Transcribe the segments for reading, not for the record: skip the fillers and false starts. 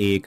1،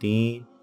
3،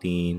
3۔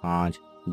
5،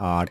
8،